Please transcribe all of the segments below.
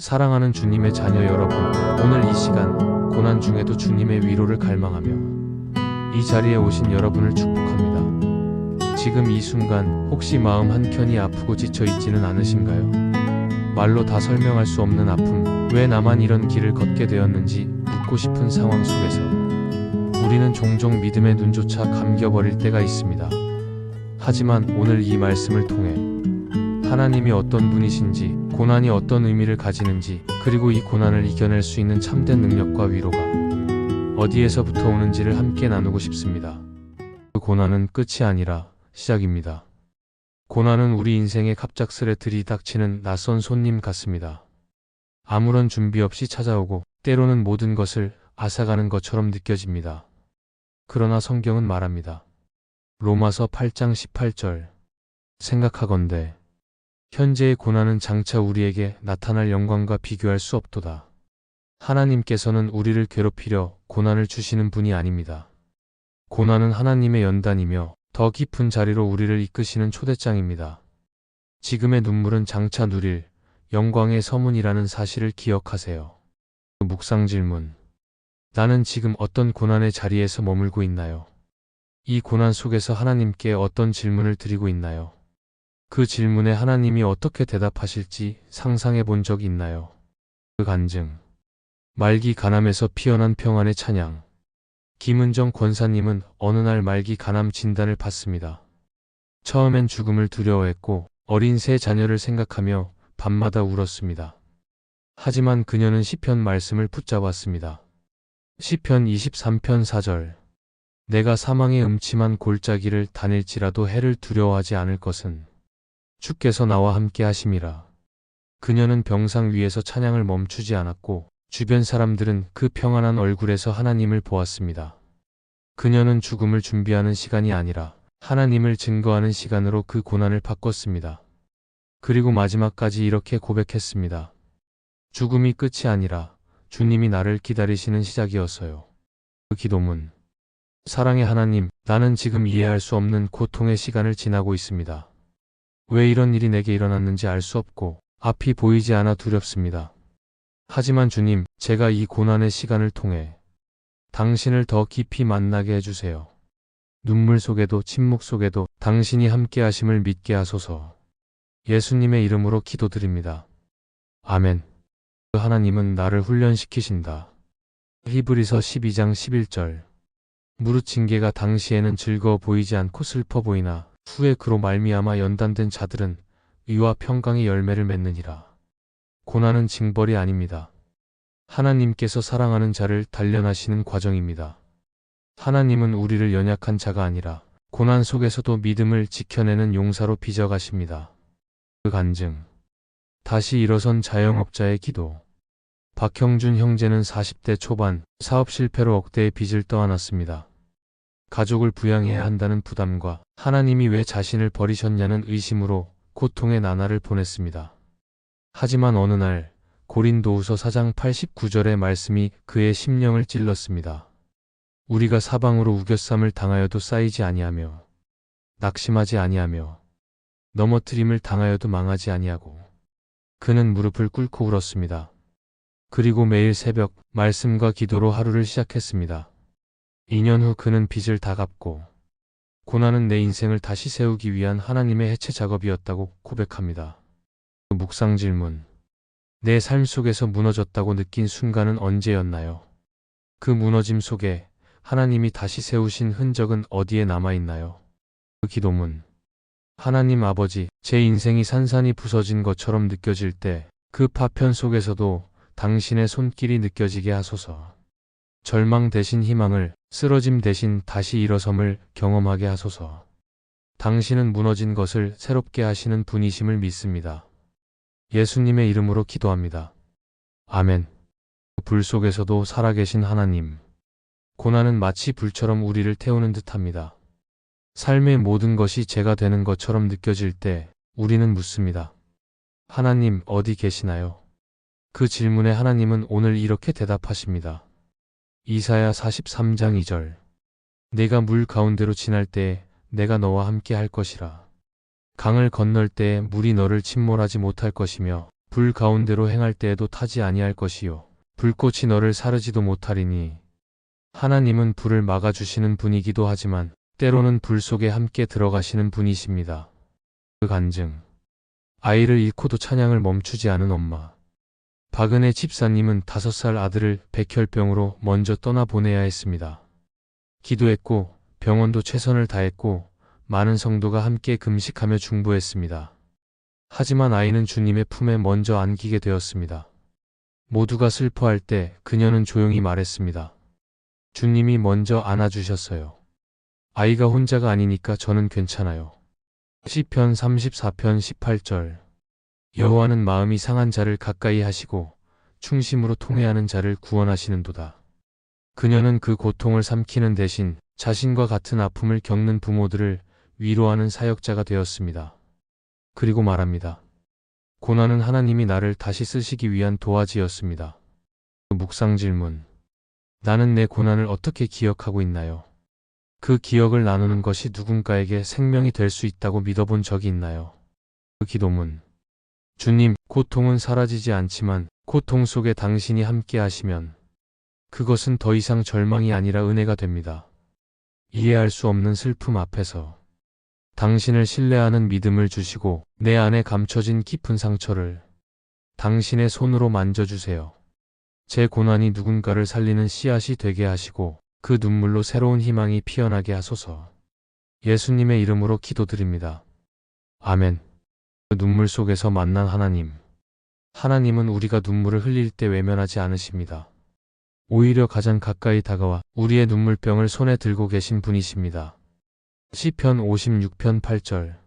사랑하는 주님의 자녀 여러분, 오늘 이 시간 고난 중에도 주님의 위로를 갈망하며 이 자리에 오신 여러분을 축복합니다. 지금 이 순간 혹시 마음 한켠이 아프고 지쳐 있지는 않으신가요? 말로 다 설명할 수 없는 아픔, 왜 나만 이런 길을 걷게 되었는지 묻고 싶은 상황 속에서 우리는 종종 믿음의 눈조차 감겨버릴 때가 있습니다. 하지만 오늘 이 말씀을 통해 하나님이 어떤 분이신지, 고난이 어떤 의미를 가지는지, 그리고 이 고난을 이겨낼 수 있는 참된 능력과 위로가 어디에서부터 오는지를 함께 나누고 싶습니다. 그 고난은 끝이 아니라 시작입니다. 고난은 우리 인생에 갑작스레 들이닥치는 낯선 손님 같습니다. 아무런 준비 없이 찾아오고 때로는 모든 것을 앗아가는 것처럼 느껴집니다. 그러나 성경은 말합니다. 로마서 8장 18절 생각하건대 현재의 고난은 장차 우리에게 나타날 영광과 비교할 수 없도다. 하나님께서는 우리를 괴롭히려 고난을 주시는 분이 아닙니다. 고난은 하나님의 연단이며 더 깊은 자리로 우리를 이끄시는 초대장입니다. 지금의 눈물은 장차 누릴 영광의 서문이라는 사실을 기억하세요. 묵상 질문. 나는 지금 어떤 고난의 자리에서 머물고 있나요? 이 고난 속에서 하나님께 어떤 질문을 드리고 있나요? 그 질문에 하나님이 어떻게 대답하실지 상상해 본 적이 있나요? 그 간증. 말기 가남에서 피어난 평안의 찬양. 김은정 권사님은 어느 날 말기 가남 진단을 받습니다. 처음엔 죽음을 두려워했고 어린 세 자녀를 생각하며 밤마다 울었습니다. 하지만 그녀는 시편 말씀을 붙잡았습니다. 시편 23편 4절. 내가 사망의 음침한 골짜기를 다닐지라도 해를 두려워하지 않을 것은 주께서 나와 함께 하심이라. 그녀는 병상 위에서 찬양을 멈추지 않았고 주변 사람들은 그 평안한 얼굴에서 하나님을 보았습니다. 그녀는 죽음을 준비하는 시간이 아니라 하나님을 증거하는 시간으로 그 고난을 바꿨습니다. 그리고 마지막까지 이렇게 고백했습니다. 죽음이 끝이 아니라 주님이 나를 기다리시는 시작이었어요. 그 기도문. 사랑의 하나님, 나는 지금 이해할 수 없는 고통의 시간을 지나고 있습니다. 왜 이런 일이 내게 일어났는지 알 수 없고 앞이 보이지 않아 두렵습니다. 하지만 주님, 제가 이 고난의 시간을 통해 당신을 더 깊이 만나게 해주세요. 눈물 속에도 침묵 속에도 당신이 함께 하심을 믿게 하소서. 예수님의 이름으로 기도드립니다. 아멘. 하나님은 나를 훈련시키신다. 히브리서 12장 11절. 무릇 징계가 당시에는 즐거워 보이지 않고 슬퍼 보이나 후에 그로 말미암아 연단된 자들은 의와 평강의 열매를 맺느니라. 고난은 징벌이 아닙니다. 하나님께서 사랑하는 자를 단련하시는 과정입니다. 하나님은 우리를 연약한 자가 아니라 고난 속에서도 믿음을 지켜내는 용사로 빚어가십니다. 그 간증. 다시 일어선 자영업자의 기도. 박형준 형제는 40대 초반 사업 실패로 억대의 빚을 떠안았습니다. 가족을 부양해야 한다는 부담과 하나님이 왜 자신을 버리셨냐는 의심으로 고통의 나날을 보냈습니다. 하지만 어느 날 고린도후서 4장 89절의 말씀이 그의 심령을 찔렀습니다. 우리가 사방으로 우겨쌈을 당하여도 쌓이지 아니하며 낙심하지 아니하며 넘어뜨림을 당하여도 망하지 아니하고. 그는 무릎을 꿇고 울었습니다. 그리고 매일 새벽 말씀과 기도로 하루를 시작했습니다. 2년 후 그는 빚을 다 갚고 고난은 내 인생을 다시 세우기 위한 하나님의 해체 작업이었다고 고백합니다. 묵상 질문. 내 삶 속에서 무너졌다고 느낀 순간은 언제였나요? 그 무너짐 속에 하나님이 다시 세우신 흔적은 어디에 남아있나요? 그 기도문. 하나님 아버지, 제 인생이 산산이 부서진 것처럼 느껴질 때 그 파편 속에서도 당신의 손길이 느껴지게 하소서. 절망 대신 희망을, 쓰러짐 대신 다시 일어섬을 경험하게 하소서. 당신은 무너진 것을 새롭게 하시는 분이심을 믿습니다. 예수님의 이름으로 기도합니다. 아멘. 불 속에서도 살아계신 하나님. 고난은 마치 불처럼 우리를 태우는 듯합니다. 삶의 모든 것이 죄가 되는 것처럼 느껴질 때 우리는 묻습니다. 하나님, 어디 계시나요? 그 질문에 하나님은 오늘 이렇게 대답하십니다. 이사야 43장 2절. 내가 물 가운데로 지날 때에 내가 너와 함께 할 것이라. 강을 건널 때에 물이 너를 침몰하지 못할 것이며 불 가운데로 행할 때에도 타지 아니할 것이요 불꽃이 너를 사르지도 못하리니. 하나님은 불을 막아주시는 분이기도 하지만 때로는 불 속에 함께 들어가시는 분이십니다. 그 간증. 아이를 잃고도 찬양을 멈추지 않은 엄마. 박은혜 집사님은 5살 아들을 백혈병으로 먼저 떠나보내야 했습니다. 기도했고 병원도 최선을 다했고 많은 성도가 함께 금식하며 중보했습니다. 하지만 아이는 주님의 품에 먼저 안기게 되었습니다. 모두가 슬퍼할 때 그녀는 조용히 말했습니다. 주님이 먼저 안아주셨어요. 아이가 혼자가 아니니까 저는 괜찮아요. 시편 34편 18절. 여호와는 마음이 상한 자를 가까이 하시고 충심으로 통회하는 자를 구원하시는도다. 그녀는 그 고통을 삼키는 대신 자신과 같은 아픔을 겪는 부모들을 위로하는 사역자가 되었습니다. 그리고 말합니다. 고난은 하나님이 나를 다시 쓰시기 위한 도화지였습니다. 묵상 질문. 나는 내 고난을 어떻게 기억하고 있나요? 그 기억을 나누는 것이 누군가에게 생명이 될 수 있다고 믿어본 적이 있나요? 그 기도문. 주님, 고통은 사라지지 않지만 고통 속에 당신이 함께 하시면 그것은 더 이상 절망이 아니라 은혜가 됩니다. 이해할 수 없는 슬픔 앞에서 당신을 신뢰하는 믿음을 주시고 내 안에 감춰진 깊은 상처를 당신의 손으로 만져주세요. 제 고난이 누군가를 살리는 씨앗이 되게 하시고 그 눈물로 새로운 희망이 피어나게 하소서. 예수님의 이름으로 기도드립니다. 아멘. 그 눈물 속에서 만난 하나님. 하나님은 우리가 눈물을 흘릴 때 외면하지 않으십니다. 오히려 가장 가까이 다가와 우리의 눈물병을 손에 들고 계신 분이십니다. 시편 56편 8절.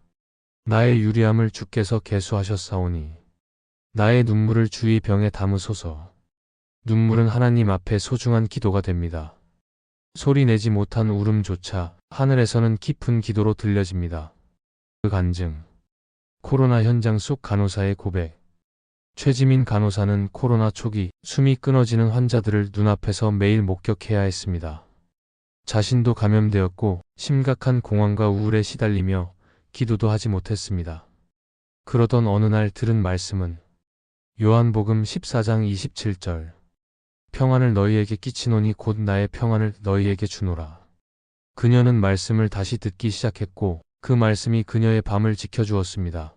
나의 유리함을 주께서 계수하셨사오니 나의 눈물을 주의 병에 담으소서. 눈물은 하나님 앞에 소중한 기도가 됩니다. 소리 내지 못한 울음조차 하늘에서는 깊은 기도로 들려집니다. 그 간증. 코로나 현장 속 간호사의 고백. 최지민 간호사는 코로나 초기 숨이 끊어지는 환자들을 눈앞에서 매일 목격해야 했습니다. 자신도 감염되었고 심각한 공황과 우울에 시달리며 기도도 하지 못했습니다. 그러던 어느 날 들은 말씀은 요한복음 14장 27절. 평안을 너희에게 끼치노니 곧 나의 평안을 너희에게 주노라. 그녀는 말씀을 다시 듣기 시작했고 그 말씀이 그녀의 밤을 지켜주었습니다.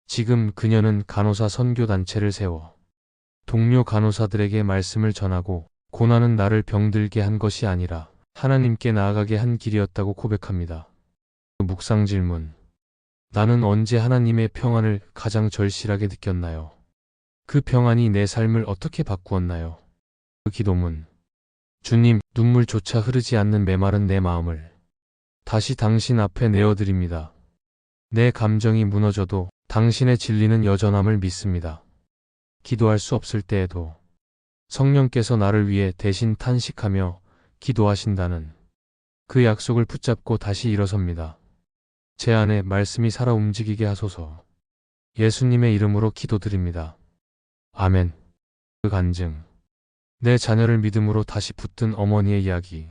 지금 그녀는 간호사 선교단체를 세워 동료 간호사들에게 말씀을 전하고 고난은 나를 병들게 한 것이 아니라 하나님께 나아가게 한 길이었다고 고백합니다. 묵상 질문. 나는 언제 하나님의 평안을 가장 절실하게 느꼈나요? 그 평안이 내 삶을 어떻게 바꾸었나요? 그 기도문. 주님, 눈물조차 흐르지 않는 메마른 내 마음을 다시 당신 앞에 내어드립니다. 내 감정이 무너져도 당신의 진리는 여전함을 믿습니다. 기도할 수 없을 때에도 성령께서 나를 위해 대신 탄식하며 기도하신다는 그 약속을 붙잡고 다시 일어섭니다. 제 안에 말씀이 살아 움직이게 하소서. 예수님의 이름으로 기도드립니다. 아멘. 그 간증. 내 자녀를 믿음으로 다시 붙든 어머니의 이야기.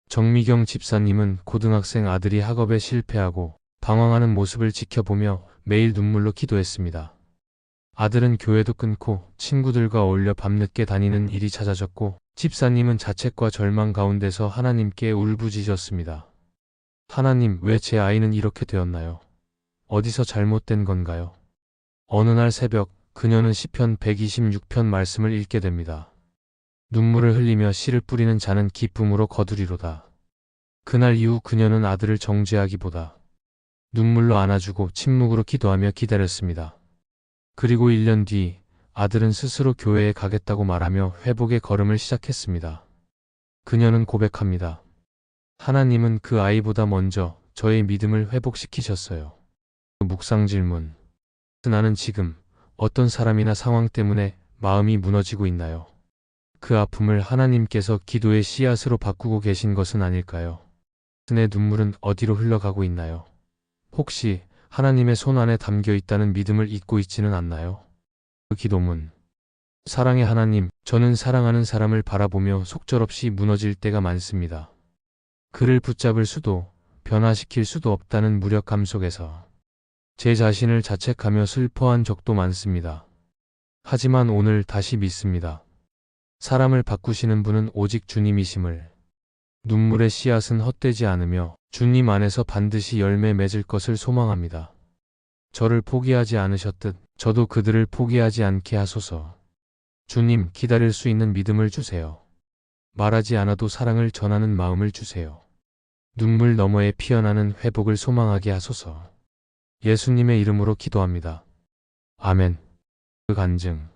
정미경 집사님은 고등학생 아들이 학업에 실패하고 방황하는 모습을 지켜보며 매일 눈물로 기도했습니다. 아들은 교회도 끊고 친구들과 어울려 밤늦게 다니는 일이 잦아졌고 집사님은 자책과 절망 가운데서 하나님께 울부짖었습니다. 하나님, 왜 제 아이는 이렇게 되었나요? 어디서 잘못된 건가요? 어느 날 새벽 그녀는 시편 126편 말씀을 읽게 됩니다. 눈물을 흘리며 씨를 뿌리는 자는 기쁨으로 거두리로다. 그날 이후 그녀는 아들을 정죄하기보다 눈물로 안아주고 침묵으로 기도하며 기다렸습니다. 그리고 1년 뒤 아들은 스스로 교회에 가겠다고 말하며 회복의 걸음을 시작했습니다. 그녀는 고백합니다. 하나님은 그 아이보다 먼저 저의 믿음을 회복시키셨어요. 묵상 질문. 나는 지금 어떤 사람이나 상황 때문에 마음이 무너지고 있나요? 그 아픔을 하나님께서 기도의 씨앗으로 바꾸고 계신 것은 아닐까요? 내 눈물은 어디로 흘러가고 있나요? 혹시 하나님의 손 안에 담겨 있다는 믿음을 잊고 있지는 않나요? 그 기도문. 사랑의 하나님, 저는 사랑하는 사람을 바라보며 속절없이 무너질 때가 많습니다. 그를 붙잡을 수도 변화시킬 수도 없다는 무력감 속에서 제 자신을 자책하며 슬퍼한 적도 많습니다. 하지만 오늘 다시 믿습니다. 사람을 바꾸시는 분은 오직 주님이심을. 눈물의 씨앗은 헛되지 않으며 주님 안에서 반드시 열매 맺을 것을 소망합니다. 저를 포기하지 않으셨듯 저도 그들을 포기하지 않게 하소서. 주님, 기다릴 수 있는 믿음을 주세요. 말하지 않아도 사랑을 전하는 마음을 주세요. 눈물 너머에 피어나는 회복을 소망하게 하소서. 예수님의 이름으로 기도합니다. 아멘. 그 간증.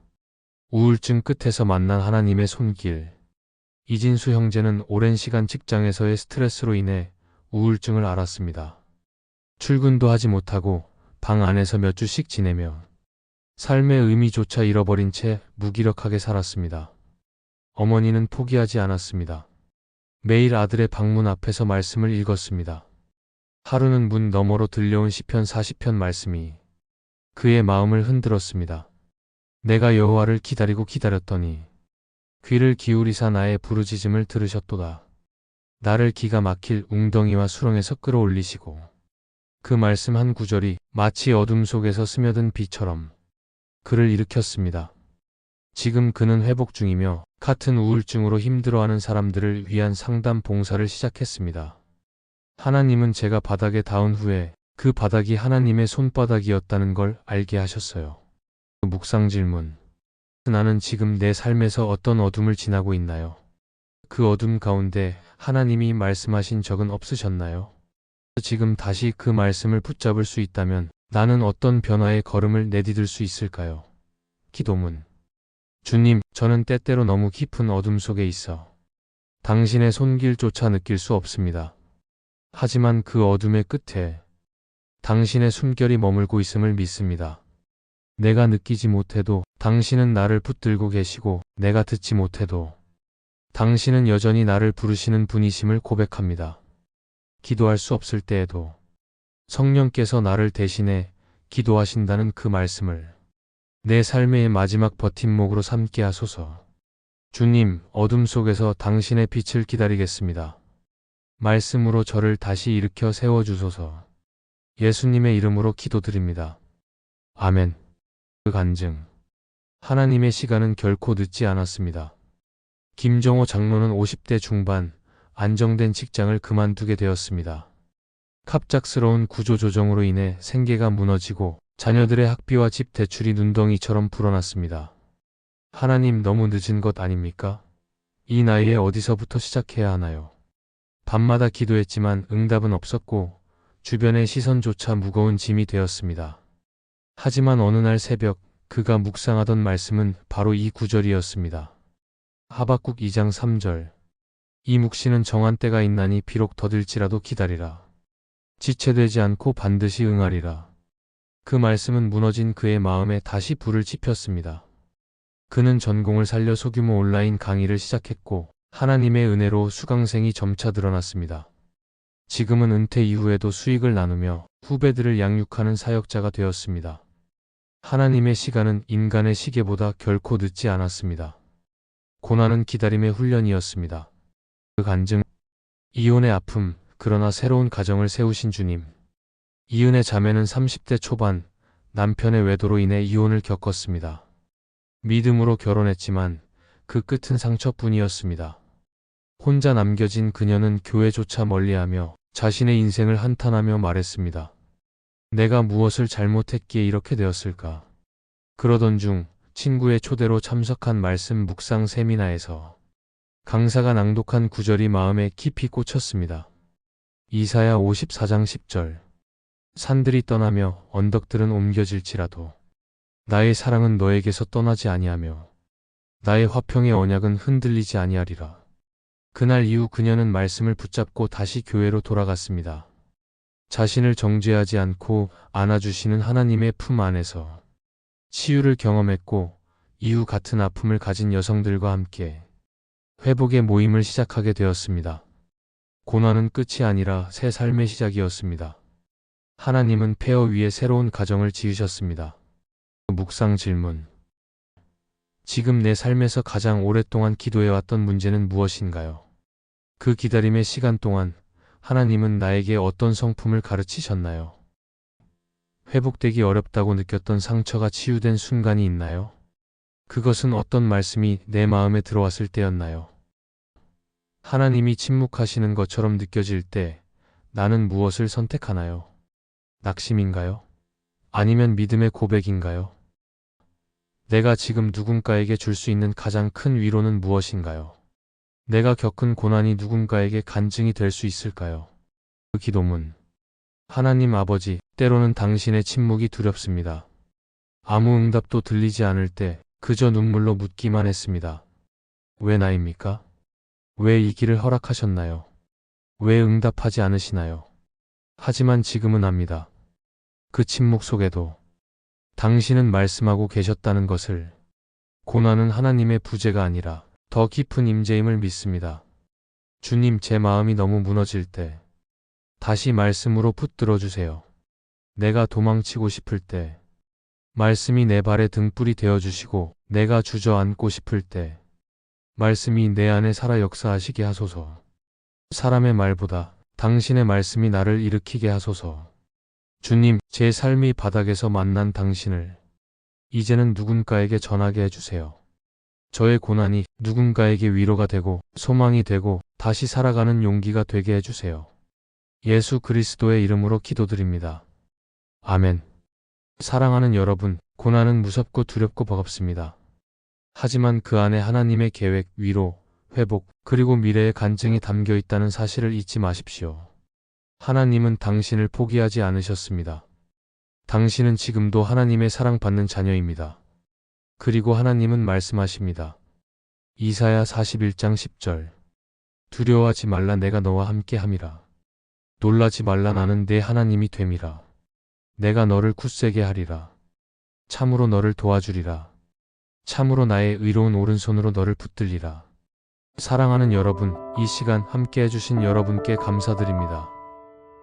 우울증 끝에서 만난 하나님의 손길. 이진수 형제는 오랜 시간 직장에서의 스트레스로 인해 우울증을 앓았습니다. 출근도 하지 못하고 방 안에서 몇 주씩 지내며 삶의 의미조차 잃어버린 채 무기력하게 살았습니다. 어머니는 포기하지 않았습니다. 매일 아들의 방문 앞에서 말씀을 읽었습니다. 하루는 문 너머로 들려온 시편 40편 말씀이 그의 마음을 흔들었습니다. 내가 여호와를 기다리고 기다렸더니 귀를 기울이사 나의 부르짖음을 들으셨도다. 나를 기가 막힐 웅덩이와 수렁에서 끌어올리시고. 그 말씀 한 구절이 마치 어둠 속에서 스며든 비처럼 그를 일으켰습니다. 지금 그는 회복 중이며 같은 우울증으로 힘들어하는 사람들을 위한 상담 봉사를 시작했습니다. 하나님은 제가 바닥에 닿은 후에 그 바닥이 하나님의 손바닥이었다는 걸 알게 하셨어요. 묵상 질문. 나는 지금 내 삶에서 어떤 어둠을 지나고 있나요? 그 어둠 가운데 하나님이 말씀하신 적은 없으셨나요? 지금 다시 그 말씀을 붙잡을 수 있다면 나는 어떤 변화의 걸음을 내디딜 수 있을까요? 기도문. 주님, 저는 때때로 너무 깊은 어둠 속에 있어 당신의 손길조차 느낄 수 없습니다. 하지만 그 어둠의 끝에 당신의 숨결이 머물고 있음을 믿습니다. 내가 느끼지 못해도 당신은 나를 붙들고 계시고 내가 듣지 못해도 당신은 여전히 나를 부르시는 분이심을 고백합니다. 기도할 수 없을 때에도 성령께서 나를 대신해 기도하신다는 그 말씀을 내 삶의 마지막 버팀목으로 삼게 하소서. 주님, 어둠 속에서 당신의 빛을 기다리겠습니다. 말씀으로 저를 다시 일으켜 세워주소서. 예수님의 이름으로 기도드립니다. 아멘. 그 간증. 하나님의 시간은 결코 늦지 않았습니다. 김정호 장로는 50대 중반 안정된 직장을 그만두게 되었습니다. 갑작스러운 구조조정으로 인해 생계가 무너지고 자녀들의 학비와 집 대출이 눈덩이처럼 불어났습니다. 하나님, 너무 늦은 것 아닙니까? 이 나이에 어디서부터 시작해야 하나요? 밤마다 기도했지만 응답은 없었고 주변의 시선조차 무거운 짐이 되었습니다. 하지만 어느 날 새벽 그가 묵상하던 말씀은 바로 이 구절이었습니다. 하박국 2장 3절. 이 묵시는 정한 때가 있나니 비록 더딜지라도 기다리라. 지체되지 않고 반드시 응하리라. 그 말씀은 무너진 그의 마음에 다시 불을 지폈습니다. 그는 전공을 살려 소규모 온라인 강의를 시작했고 하나님의 은혜로 수강생이 점차 늘어났습니다. 지금은 은퇴 이후에도 수익을 나누며 후배들을 양육하는 사역자가 되었습니다. 하나님의 시간은 인간의 시계보다 결코 늦지 않았습니다. 고난은 기다림의 훈련이었습니다. 그 간증. 이혼의 아픔, 그러나 새로운 가정을 세우신 주님. 이은의 자매는 30대 초반 남편의 외도로 인해 이혼을 겪었습니다. 믿음으로 결혼했지만 그 끝은 상처뿐이었습니다. 혼자 남겨진 그녀는 교회조차 멀리하며 자신의 인생을 한탄하며 말했습니다. 내가 무엇을 잘못했기에 이렇게 되었을까? 그러던 중 친구의 초대로 참석한 말씀 묵상 세미나에서 강사가 낭독한 구절이 마음에 깊이 꽂혔습니다. 이사야 54장 10절. 산들이 떠나며 언덕들은 옮겨질지라도 나의 사랑은 너에게서 떠나지 아니하며 나의 화평의 언약은 흔들리지 아니하리라. 그날 이후 그녀는 말씀을 붙잡고 다시 교회로 돌아갔습니다. 자신을 정죄하지 않고 안아주시는 하나님의 품 안에서 치유를 경험했고 이후 같은 아픔을 가진 여성들과 함께 회복의 모임을 시작하게 되었습니다. 고난은 끝이 아니라 새 삶의 시작이었습니다. 하나님은 폐허 위에 새로운 가정을 지으셨습니다. 묵상 질문. 지금 내 삶에서 가장 오랫동안 기도해왔던 문제는 무엇인가요? 그 기다림의 시간 동안 하나님은 나에게 어떤 성품을 가르치셨나요? 회복되기 어렵다고 느꼈던 상처가 치유된 순간이 있나요? 그것은 어떤 말씀이 내 마음에 들어왔을 때였나요? 하나님이 침묵하시는 것처럼 느껴질 때 나는 무엇을 선택하나요? 낙심인가요? 아니면 믿음의 고백인가요? 내가 지금 누군가에게 줄 수 있는 가장 큰 위로는 무엇인가요? 내가 겪은 고난이 누군가에게 간증이 될 수 있을까요? 그 기도문. 하나님 아버지, 때로는 당신의 침묵이 두렵습니다. 아무 응답도 들리지 않을 때 그저 눈물로 묻기만 했습니다. 왜 나입니까? 왜 이 길을 허락하셨나요? 왜 응답하지 않으시나요? 하지만 지금은 압니다. 그 침묵 속에도 당신은 말씀하고 계셨다는 것을, 고난은 하나님의 부재가 아니라 더 깊은 임재임을 믿습니다. 주님, 제 마음이 너무 무너질 때 다시 말씀으로 붙들어 주세요. 내가 도망치고 싶을 때 말씀이 내 발의 등불이 되어 주시고, 내가 주저앉고 싶을 때 말씀이 내 안에 살아 역사하시게 하소서. 사람의 말보다 당신의 말씀이 나를 일으키게 하소서. 주님, 제 삶이 바닥에서 만난 당신을 이제는 누군가에게 전하게 해주세요. 저의 고난이 누군가에게 위로가 되고 소망이 되고 다시 살아가는 용기가 되게 해주세요. 예수 그리스도의 이름으로 기도드립니다. 아멘. 사랑하는 여러분, 고난은 무섭고 두렵고 버겁습니다. 하지만 그 안에 하나님의 계획, 위로, 회복, 그리고 미래의 간증이 담겨 있다는 사실을 잊지 마십시오. 하나님은 당신을 포기하지 않으셨습니다. 당신은 지금도 하나님의 사랑받는 자녀입니다. 그리고 하나님은 말씀하십니다. 이사야 41장 10절. 두려워하지 말라, 내가 너와 함께 함이라. 놀라지 말라, 나는 내 하나님이 됨이라. 내가 너를 굳세게 하리라. 참으로 너를 도와주리라. 참으로 나의 의로운 오른손으로 너를 붙들리라. 사랑하는 여러분, 이 시간 함께 해주신 여러분께 감사드립니다.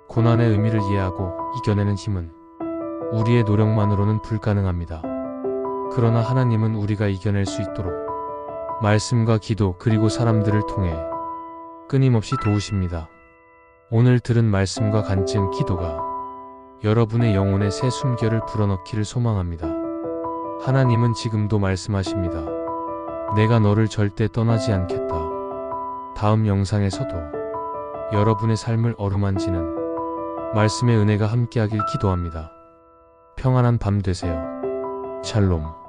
고난의 의미를 이해하고 이겨내는 힘은 우리의 노력만으로는 불가능합니다. 그러나 하나님은 우리가 이겨낼 수 있도록 말씀과 기도 그리고 사람들을 통해 끊임없이 도우십니다. 오늘 들은 말씀과 간증, 기도가 여러분의 영혼에 새 숨결을 불어넣기를 소망합니다. 하나님은 지금도 말씀하십니다. 내가 너를 절대 떠나지 않겠다. 다음 영상에서도 여러분의 삶을 어루만지는 말씀의 은혜가 함께하길 기도합니다. 평안한 밤 되세요. 샬롬.